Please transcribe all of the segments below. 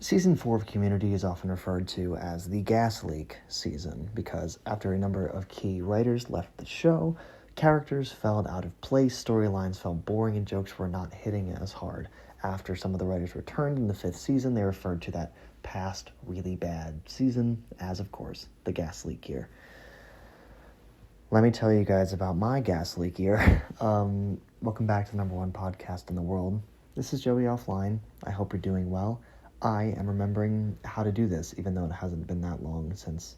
Season 4 of Community is often referred to as the gas leak season because after a number of key writers left the show, characters felt out of place, storylines felt boring, and jokes were not hitting as hard. After some of the writers returned in the 5th season, they referred to that past really bad season as, of course, the gas leak year. Let me tell you guys about my gas leak year. Welcome back to the number one podcast in the world. This is Joey Offline. I hope you're doing well. I am remembering how to do this, even though it hasn't been that long since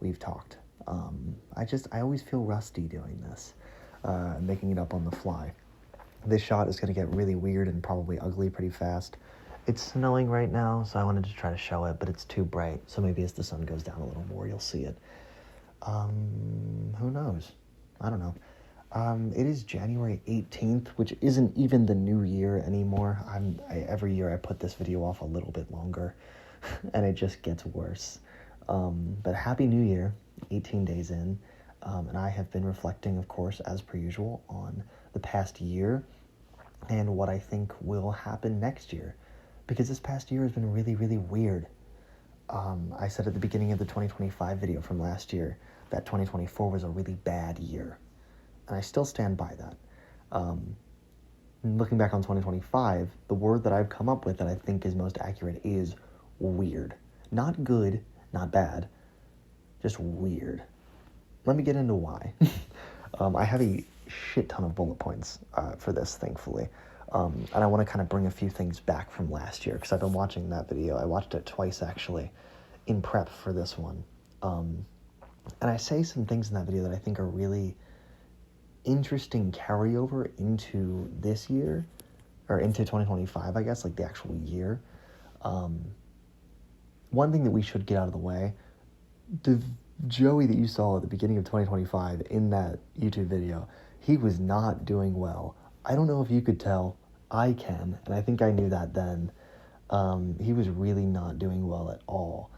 we've talked. I always feel rusty doing this, making it up on the fly. This shot is going to get really weird and probably ugly pretty fast. It's snowing right now, so I wanted to try to show it, but it's too bright, so maybe as the sun goes down a little more, you'll see it. Who knows? I don't know. It is January 18th, which isn't even the new year anymore. Every year I put this video off a little bit longer, and it just gets worse. But Happy New Year, 18 days in, and I have been reflecting, of course, as per usual, on the past year and what I think will happen next year, because this past year has been really, really weird. I said at the beginning of the 2025 video from last year that 2024 was a really bad year. And I still stand by that. Looking back on 2025, the word that I've come up with that I think is most accurate is weird. Not good, not bad, just weird. Let me get into why. I have a shit ton of bullet points for this, thankfully. And I want to kind of bring a few things back from last year, because I've been watching that video. I watched it twice, actually, in prep for this one. And I say some things in that video that I think are really interesting carryover into this year, or into 2025, I guess, like the actual year. One thing that we should get out of the way, the Joey that you saw at the beginning of 2025 in that YouTube video, he was not doing well. I don't know if you could tell. I can, and I think I knew that then. He was really not doing well at all.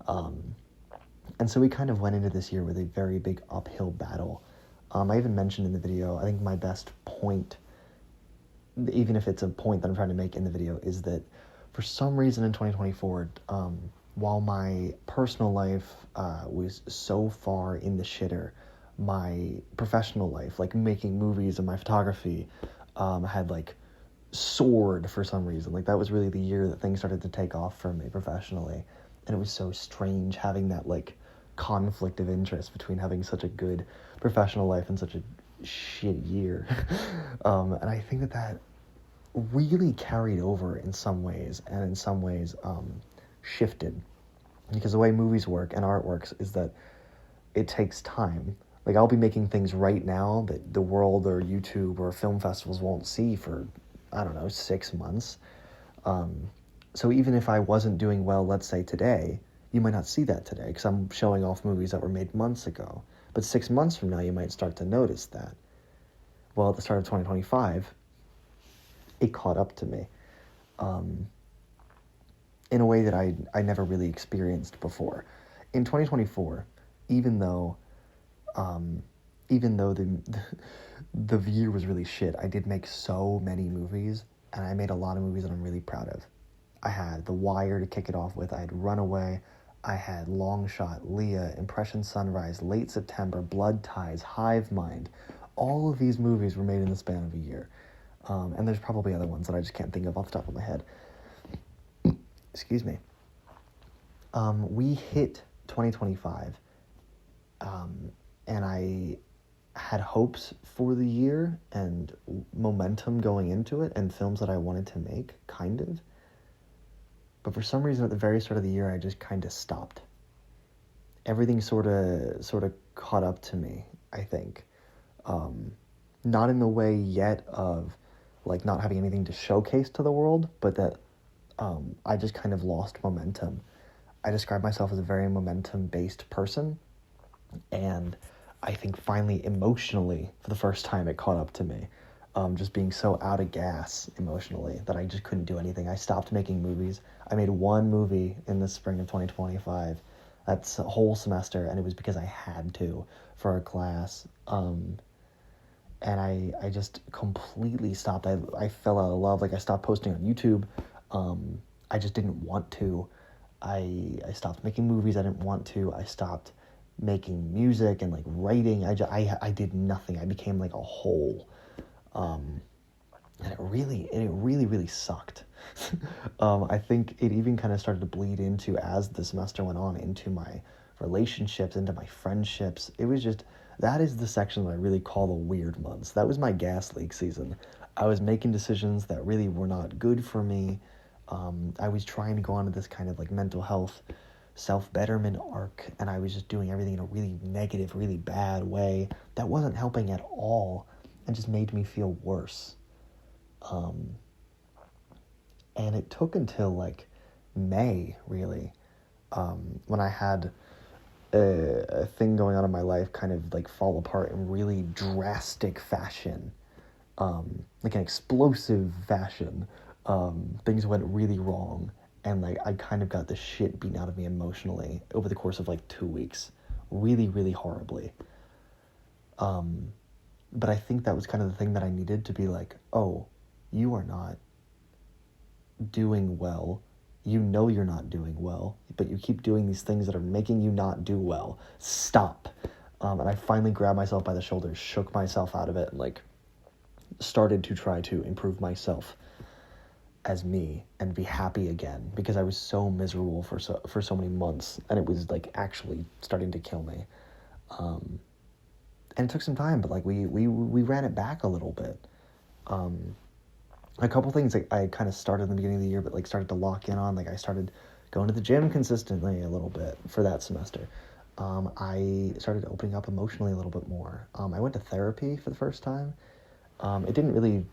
And so we kind of went into this year with a very big uphill battle. I even mentioned in the video, I think my best point, even if it's a point that I'm trying to make in the video, is that for some reason in 2024, while my personal life was so far in the shitter, my professional life, like making movies and my photography, had like soared for some reason. Like that was really the year that things started to take off for me professionally. And it was so strange having that like conflict of interest between having such a good professional life and such a shit year. And I think that really carried over in some ways, and in some ways shifted. Because the way movies work and art works is that it takes time. Like I'll be making things right now that the world or YouTube or film festivals won't see for, I don't know, 6 months. So even if I wasn't doing well, let's say today, you might not see that today because I'm showing off movies that were made months ago. But 6 months from now, you might start to notice that. Well, at the start of 2025, it caught up to me in a way that I never really experienced before. In 2024, even though the year was really shit, I did make so many movies, and I made a lot of movies that I'm really proud of. I had The Wire to kick it off with. I had Runaway. I had Long Shot, Leah, Impression Sunrise, Late September, Blood Ties, Hive Mind. All of these movies were made in the span of a year. And there's probably other ones that I just can't think of off the top of my head. Excuse me. We hit 2025, and I had hopes for the year and momentum going into it and films that I wanted to make, kind of. But for some reason, at the very start of the year, I just kind of stopped. Everything sort of caught up to me, I think. Not in the way yet of, like, not having anything to showcase to the world, but that I just kind of lost momentum. I describe myself as a very momentum-based person, and I think finally, emotionally, for the first time, it caught up to me. Just being so out of gas emotionally that I just couldn't do anything. I stopped making movies. I made one movie in the spring of 2025. That's a whole semester, and it was because I had to for a class. And I just completely stopped. I fell out of love. Like, I stopped posting on YouTube. I just didn't want to. I stopped making movies I didn't want to. I stopped making music and like writing. I did nothing. I became like a hole. And it really sucked. I think it even kind of started to bleed into, as the semester went on, into my relationships, into my friendships. It was just, that is the section that I really call the weird months. That was my gas leak season. I was making decisions that really were not good for me. I was trying to go on to this kind of like mental health, self-betterment arc, and I was just doing everything in a really negative, really bad way that wasn't helping at all and just made me feel worse. And it took until like May, really, when I had a thing going on in my life kind of like fall apart in really drastic fashion, like an explosive fashion. Things went really wrong, and like I kind of got the shit beaten out of me emotionally over the course of like 2 weeks, really horribly. But I think that was kind of the thing that I needed to be like, oh, you are not doing well. You know you're not doing well, but you keep doing these things that are making you not do well. Stop. And I finally grabbed myself by the shoulders, shook myself out of it, and like started to try to improve myself as me and be happy again, because I was so miserable for so many months, and it was like actually starting to kill me. And it took some time, but like we ran it back a little bit. A couple things like I kind of started in the beginning of the year, but like started to lock in on. Like I started going to the gym consistently a little bit for that semester. I started opening up emotionally a little bit more. I went to therapy for the first time. It didn't really,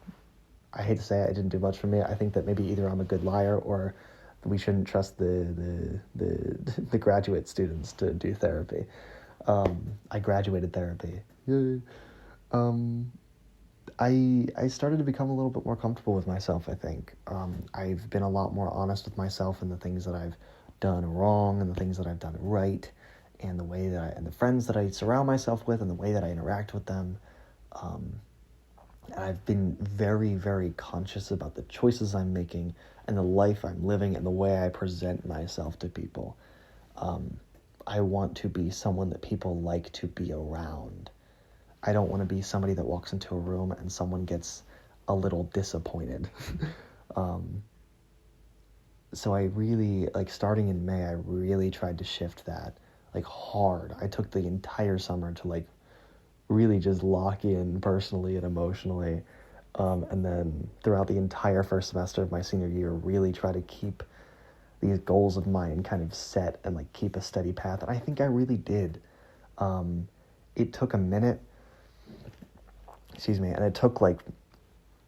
I hate to say it didn't do much for me. I think that maybe either I'm a good liar or we shouldn't trust the graduate students to do therapy. I graduated therapy. Yay. I started to become a little bit more comfortable with myself, I think. I've been a lot more honest with myself and the things that I've done wrong and the things that I've done right, and the way that and the friends that I surround myself with and the way that I interact with them. And I've been very conscious about the choices I'm making and the life I'm living and the way I present myself to people. I want to be someone that people like to be around. I don't want to be somebody that walks into a room and someone gets a little disappointed. So I really, like starting in May, I really tried to shift that, like hard. I took the entire summer to like really just lock in personally and emotionally. And then throughout the entire first semester of my senior year, really try to keep these goals of mine kind of set and like keep a steady path. And I think I really did. It took a minute, and it took like,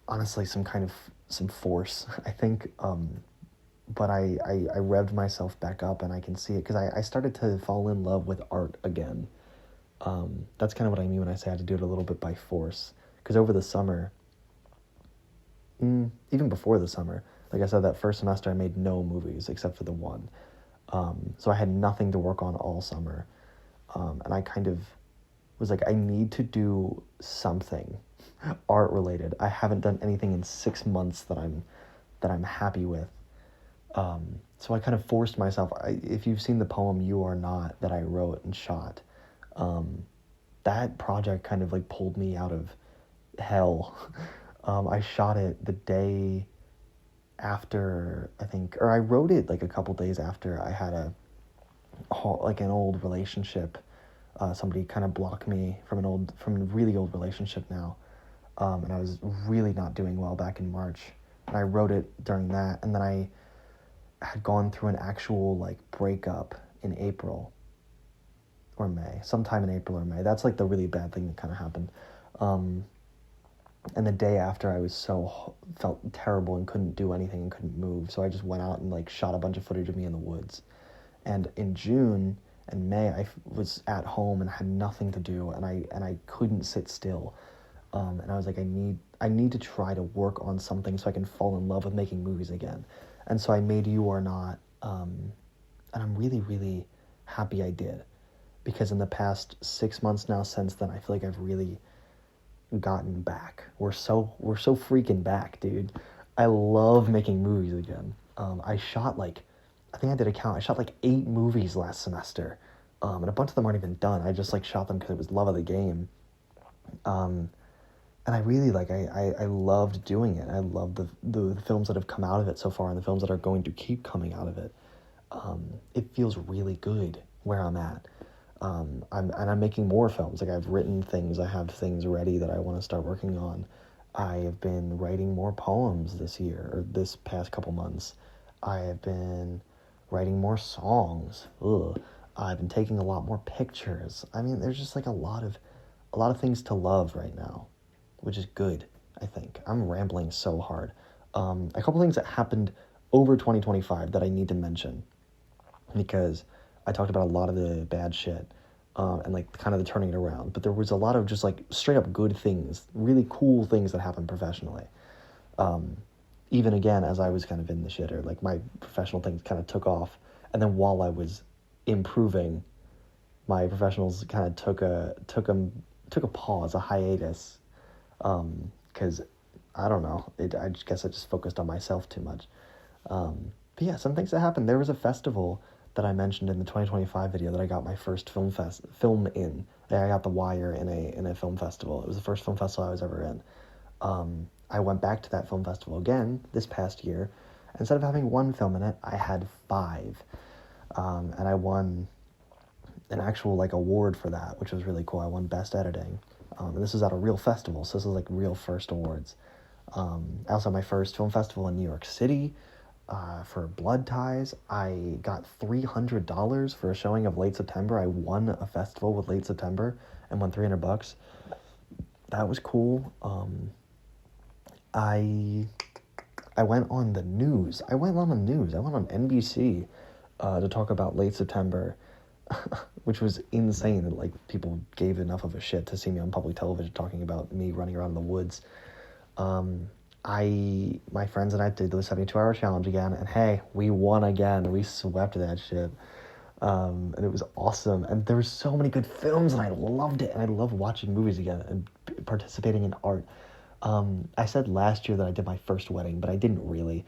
honestly, some force, I think, but I revved myself back up, and I can see it, because I started to fall in love with art again. That's kind of what I mean when I say I had to do it a little bit by force, because over the summer, even before the summer, like I said, that first semester I made no movies except for the one, so I had nothing to work on all summer, and I kind of was like, I need to do something art related. I haven't done anything in 6 months that I'm happy with. So I kind of forced myself. If you've seen the poem "You Are Not" that I wrote and shot, that project kind of like pulled me out of hell. I shot it the day after, I think, or I wrote it like a couple days after I had an old relationship. Somebody kind of blocked me from a really old relationship now. And I was really not doing well back in March. And I wrote it during that. And then I had gone through an actual like breakup in April or May, sometime in April or May. That's like the really bad thing that kind of happened. And the day after, I was felt terrible and couldn't do anything and couldn't move. So I just went out and like shot a bunch of footage of me in the woods. And in June and May, I was at home and had nothing to do, and I couldn't sit still. And I was like, I need to try to work on something so I can fall in love with making movies again. And so I made You Are Not, and I'm really happy I did, because in the past 6 months now since then, I feel like I've really gotten back. We're so freaking back, dude. I love making movies again. I shot like, I think I did a count. I shot like 8 movies last semester, and a bunch of them aren't even done. I just like shot them because it was love of the game. And I really I loved doing it. I love the films that have come out of it so far and the films that are going to keep coming out of it. It feels really good where I'm at. I'm making more films. Like, I've written things, I have things ready that I want to start working on. I have been writing more poems this year, or this past couple months. I have been writing more songs. Ugh. I've been taking a lot more pictures. I mean, there's just like a lot of things to love right now, which is good, I think. I'm rambling so hard. A couple things that happened over 2025 that I need to mention, because I talked about a lot of the bad shit, and like kind of the turning it around, but there was a lot of just like straight up good things, really cool things that happened professionally. Even again, as I was kind of in the shitter, like my professional things kind of took off, and then while I was improving, my professionals kind of took a pause, a hiatus, because I don't know, I just guess I just focused on myself too much. But yeah, some things that happened. There was a festival that I mentioned in the 2025 video that I got my first film in. I got The Wire in a film festival. It was the first film festival I was ever in. I went back to that film festival again this past year. Instead of having 1 film in it, I had 5. And I won an actual like award for that, which was really cool. I won Best Editing. And this was at a real festival, so this was like real first awards. I also had my first film festival in New York City. For Blood Ties, I got $300 for a showing of Late September. I won a festival with Late September and won $300. That was cool. I went on the news. I went on NBC to talk about Late September, which was insane that like people gave enough of a shit to see me on public television talking about me running around in the woods. My friends and I did the 72-hour challenge again, and hey, we won again. We swept that shit. And it was awesome. And there were so many good films, and I loved it. And I love watching movies again and participating in art. I said last year that I did my first wedding, but I didn't really.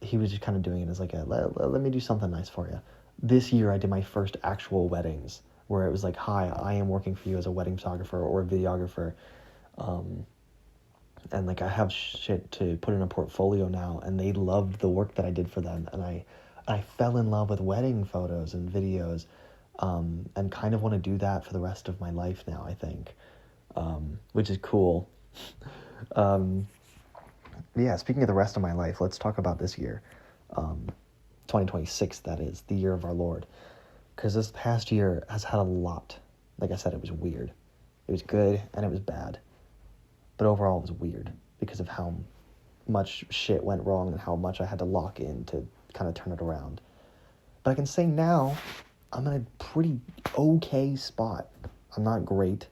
He was just kind of doing it as like let me do something nice for you. This year I did my first actual weddings, where it was like, hi, I am working for you as a wedding photographer or a videographer. And like I have shit to put in a portfolio now, and they loved the work that I did for them, and I fell in love with wedding photos and videos, and kind of want to do that for the rest of my life now, I think, which is cool. Yeah, speaking of the rest of my life, let's talk about this year, 2026, that is, the year of our Lord, because this past year has had a lot. Like I said, it was weird. It was good, and it was bad. But overall, it was weird because of how much shit went wrong and how much I had to lock in to kind of turn it around. But I can say now, I'm in a pretty okay spot. I'm not great,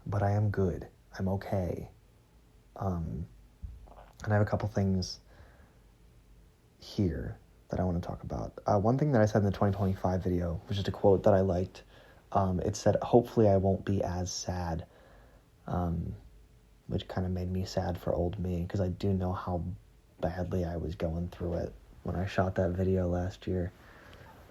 but I am good. I'm okay. And I have a couple things here that I want to talk about. One thing that I said in the 2025 video, which is a quote that I liked. It said, hopefully I won't be as sad. Which kind of made me sad for old me, because I do know how badly I was going through it when I shot that video last year.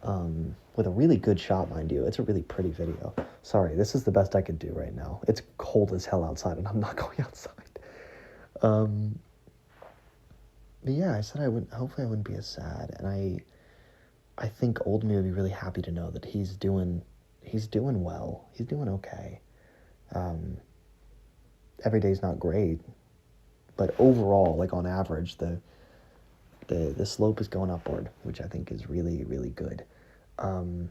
With a really good shot, mind you. It's a really pretty video. Sorry, this is the best I could do right now. It's cold as hell outside, and I'm not going outside. But yeah, I said hopefully I wouldn't be as sad, and I think old me would be really happy to know that he's doing well. He's doing okay. Every day's not great, but overall, like on average, the slope is going upward, which I think is really, really good. I'm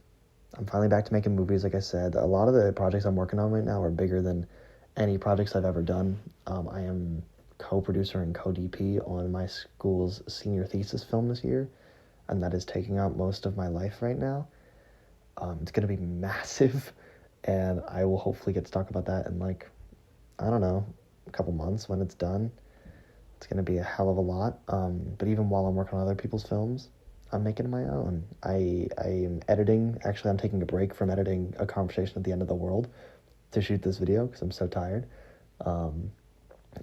finally back to making movies, like I said. A lot of the projects I'm working on right now are bigger than any projects I've ever done. I am co-producer and co-DP on my school's senior thesis film this year, and that is taking up most of my life right now. It's going to be massive, and I will hopefully get to talk about that in like, I don't know, a couple months when it's done. It's going to be a hell of a lot. But even while I'm working on other people's films, I'm making my own. I am editing. Actually, I'm taking a break from editing A Conversation at the End of the World to shoot this video because I'm so tired.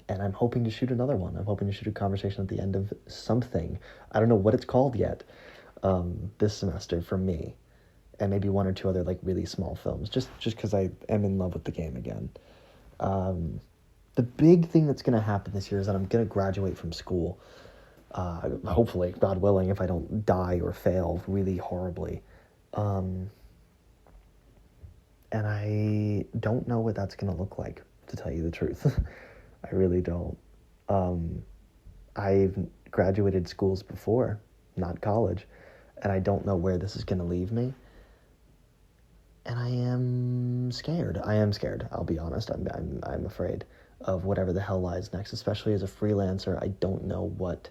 And I'm hoping to shoot another one. I'm hoping to shoot a conversation at the end of something. I don't know what it's called yet, this semester for me. And maybe one or two other, like, really small films, just because I am in love with the game again. The big thing that's going to happen this year is that I'm going to graduate from school. Hopefully, God willing, if I don't die or fail really horribly. And I don't know what that's going to look like, to tell you the truth. I really don't. I've graduated schools before, not college, and I don't know where this is going to leave me. And I am scared. I'll be honest. I'm afraid of whatever the hell lies next, especially as a freelancer. I don't know what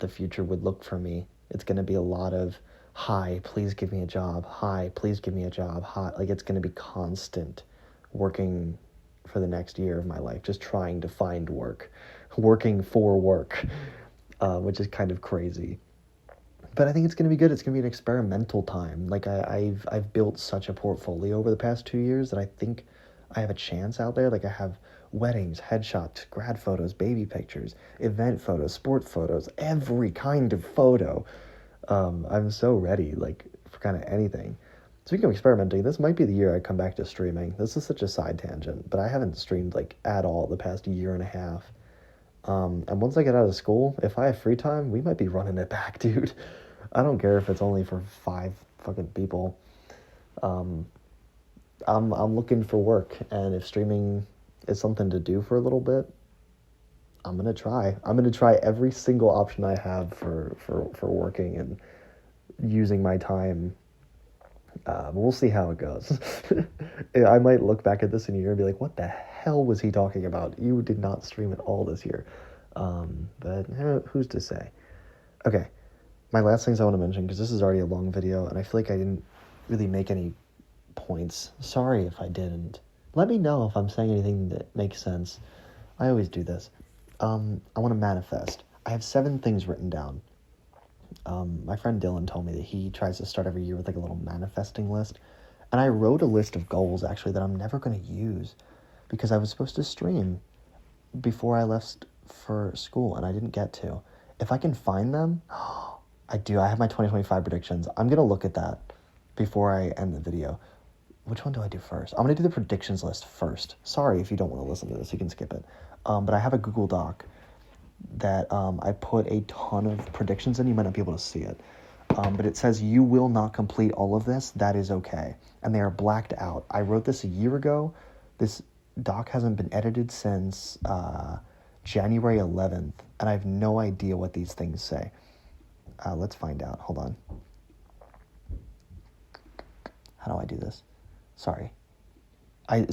the future would look for me. It's going to be a lot of, hi, please give me a job. Hi, please give me a job. Hi, like, it's going to be constant working for the next year of my life, just trying to find work, working for work, which is kind of crazy. But I think it's going to be good. It's going to be an experimental time. Like, I've built such a portfolio over the past 2 years that I think I have a chance out there. Like, I have weddings, headshots, grad photos, baby pictures, event photos, sport photos, every kind of photo. I'm so ready, like, for kind of anything. Speaking of experimenting, this might be the year I come back to streaming. This is such a side tangent, but I haven't streamed, like, at all the past year and a half. And once I get out of school, if I have free time, we might be running it back, dude. I don't care if it's only for 5 fucking people. I'm looking for work, and if streaming is something to do for a little bit, I'm gonna try. I'm gonna try every single option I have for working and using my time. We'll see how it goes. I might look back at this in a year and be like, what the hell was he talking about? You did not stream at all this year. But who's to say? Okay, my last things I want to mention, because this is already a long video, and I feel like I didn't really make any points. Sorry if I didn't. Let me know if I'm saying anything that makes sense. I always do this. I want to manifest. I have 7 things written down. My friend Dylan told me that he tries to start every year with, like, a little manifesting list. And I wrote a list of goals, actually, that I'm never going to use because I was supposed to stream before I left for school, and I didn't get to. If I can find them, I do. I have my 2025 predictions. I'm going to look at that before I end the video. Which one do I do first? I'm going to do the predictions list first. Sorry if you don't want to listen to this. You can skip it. But I have a Google Doc that I put a ton of predictions in. You might not be able to see it. But it says you will not complete all of this. That is okay. And they are blacked out. I wrote this a year ago. This doc hasn't been edited since January 11th. And I have no idea what these things say. Let's find out. Hold on. How do I do this? Sorry. I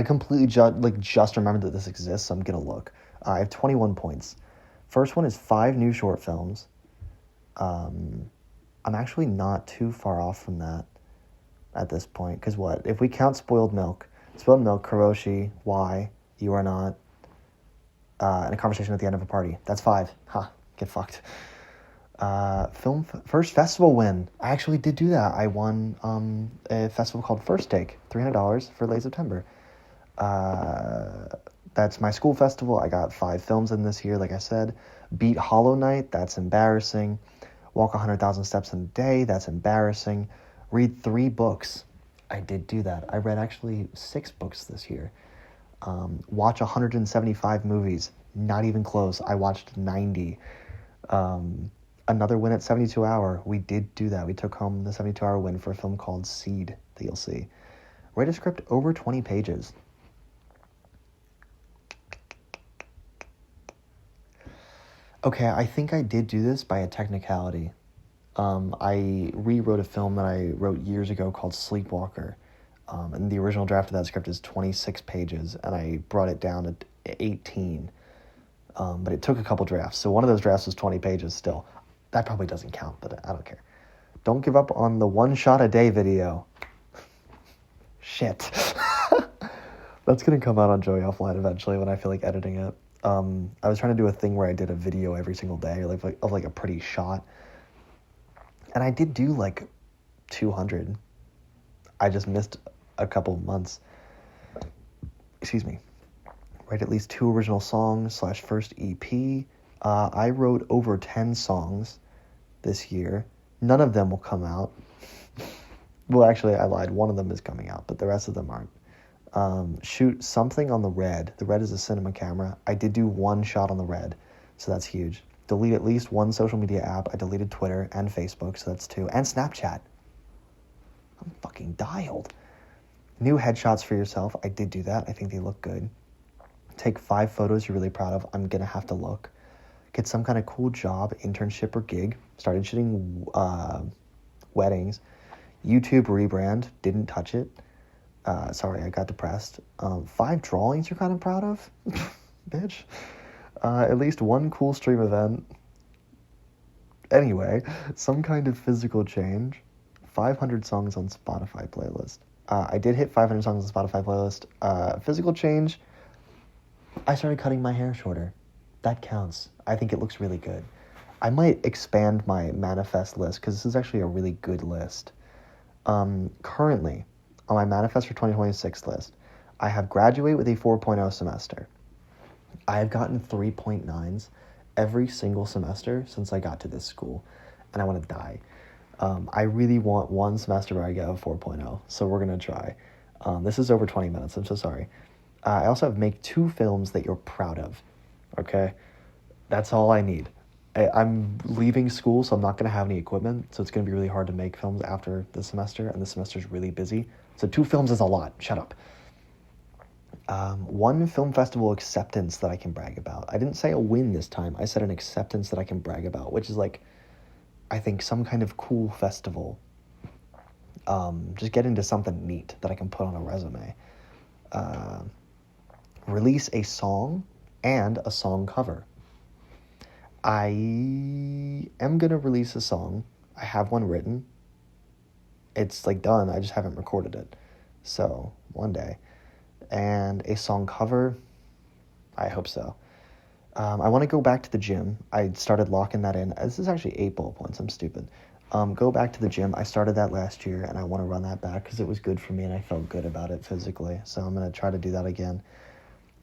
completely just remembered that this exists, so I'm going to look. I have 21 points. First one is 5 new short films. I'm actually not too far off from that at this point. Because what? If we count Spoiled Milk, Kuroshi, Why, You Are Not, and A Conversation at the End of a Party. That's 5. Get fucked. First festival win. I actually did do that. I won a festival called First Take, $300 for late September. That's my school festival. I got 5 films in this year, like I said. Beat Hollow Knight, that's embarrassing. Walk 100,000 steps in a day, that's embarrassing. Read 3 books. I did do that. I read actually 6 books this year. Watch 175 movies. Not even close. I watched 90. Another win at 72 Hour. We did do that. We took home the 72 Hour win for a film called Seed that you'll see. Write a script over 20 pages. Okay, I think I did do this by a technicality. I rewrote a film that I wrote years ago called Sleepwalker. And the original draft of that script is 26 pages, and I brought it down to 18. But it took a couple drafts. So one of those drafts was 20 pages still. That probably doesn't count, but I don't care. Don't give up on the 1 shot a day video. Shit. That's going to come out on Joey Offline eventually when I feel like editing it. I was trying to do a thing where I did a video every single day, of a pretty shot. And I did do 200. I just missed a couple months. Excuse me. Write at least 2 original songs / first EP. I wrote over 10 songs this year. None of them will come out. Well, actually, I lied. One of them is coming out, but the rest of them aren't. Shoot something on the Red. The Red is a cinema camera. I did do 1 shot on the Red, so that's huge. Delete at least 1 social media app. I deleted Twitter and Facebook, so that's 2. And Snapchat. I'm fucking dialed. New headshots for yourself. I did do that. I think they look good. Take 5 photos you're really proud of. I'm going to have to look. Get some kind of cool job, internship, or gig. Started shooting weddings. YouTube rebrand. Didn't touch it. Sorry, I got depressed. 5 drawings you're kind of proud of? Bitch. At least 1 cool stream event. Anyway, some kind of physical change. 500 songs on Spotify playlist. I did hit 500 songs on Spotify playlist. Physical change. I started cutting my hair shorter. That counts. I think it looks really good. I might expand my manifest list because this is actually a really good list. Currently, on my manifest for 2026 list, I have graduate with a 4.0 semester. I have gotten 3.9s every single semester since I got to this school, and I want to die. I really want 1 semester where I get a 4.0, so we're going to try. This is over 20 minutes. I'm so sorry. I also have make 2 films that you're proud of, okay? That's all I need. I'm leaving school, so I'm not going to have any equipment, so it's going to be really hard to make films after the semester, and the semester's really busy. So 2 films is a lot. Shut up. 1 film festival acceptance that I can brag about. I didn't say a win this time. I said an acceptance that I can brag about, which is like, I think some kind of cool festival. Just get into something neat that I can put on a resume. Release a song and a song cover. I am going to release a song. I have one written. It's like done. I just haven't recorded it. So one day. And a song cover. I hope so. I want to go back to the gym. I started locking that in. This is actually 8 bullet points. I'm stupid. Go back to the gym. I started that last year, and I want to run that back because it was good for me, and I felt good about it physically. So I'm going to try to do that again.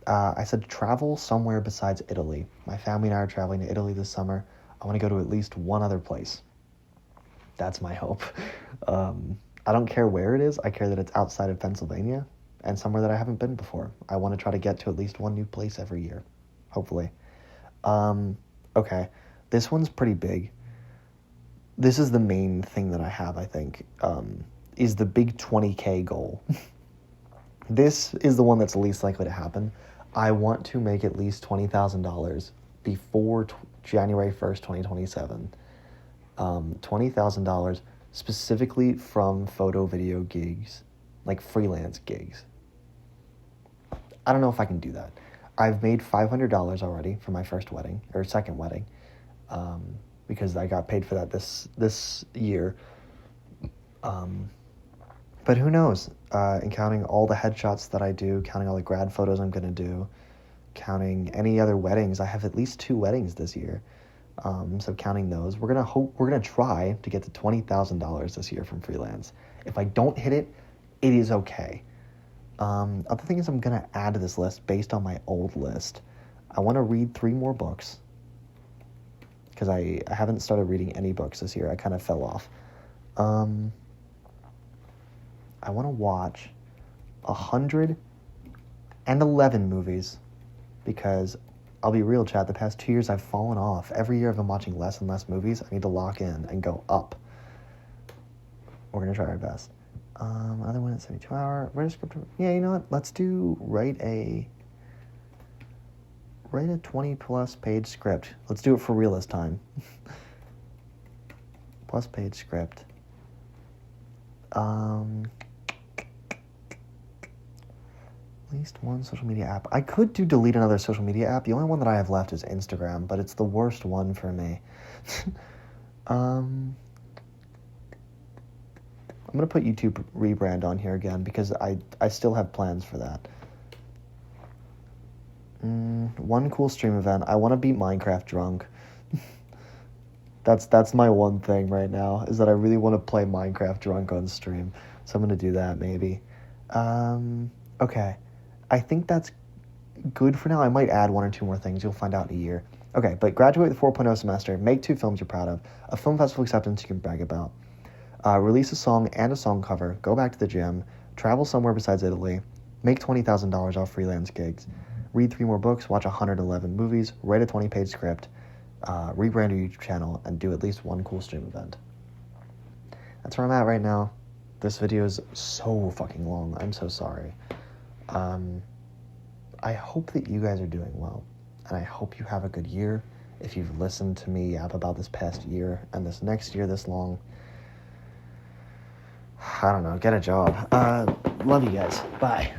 I said travel somewhere besides Italy. My family and I are traveling to Italy this summer. I want to go to at least 1 other place. That's my hope. I don't care where it is. I care that it's outside of Pennsylvania and somewhere that I haven't been before. I want to try to get to at least 1 new place every year, hopefully. Okay, this one's pretty big. This is the main thing that I have, I think, is the big 20K goal. This is the one that's least likely to happen. I want to make at least $20,000 before January 1st, 2027. $20,000 specifically from photo video gigs, like freelance gigs. I don't know if I can do that. I've made $500 already for my first wedding, or second wedding, because I got paid for that this year. But who knows? And counting all the headshots that I do, counting all the grad photos I'm going to do, counting any other weddings. I have at least 2 weddings this year. So counting those, we're going to try to get to $20,000 this year from freelance. If I don't hit it, it is okay. Other thing is I'm going to add to this list based on my old list. I want to read 3 more books because I haven't started reading any books this year. I kind of fell off. I want to watch 111 movies because I'll be real, chat. The past 2 years I've fallen off. Every year I've been watching less and less movies. I need to lock in and go up. We're going to try our best. Other one at 72 hour. Write a script. Yeah, you know what? Let's do write a 20+ page script. Let's do it for real this time. Plus page script. At least 1 social media app. I could delete another social media app. The only one that I have left is Instagram, but it's the worst one for me. I'm going to put YouTube rebrand on here again because I still have plans for that. 1 cool stream event. I want to beat Minecraft drunk. That's my one thing right now, is that I really want to play Minecraft drunk on stream. So I'm going to do that maybe. Okay. I think that's good for now. I might add 1 or 2 more things. You'll find out in a year. Okay, but graduate with 4.0 semester, make 2 films you're proud of, a film festival acceptance you can brag about, release a song and a song cover, go back to the gym, travel somewhere besides Italy, make $20,000 off freelance gigs, read 3 more books, watch 111 movies, write a 20-page script, rebrand your YouTube channel, and do at least 1 cool stream event. That's where I'm at right now. This video is so fucking long. I'm so sorry. I hope that you guys are doing well, and I hope you have a good year. If you've listened to me yap about this past year and this next year this long, I don't know, get a job. Love you guys. Bye.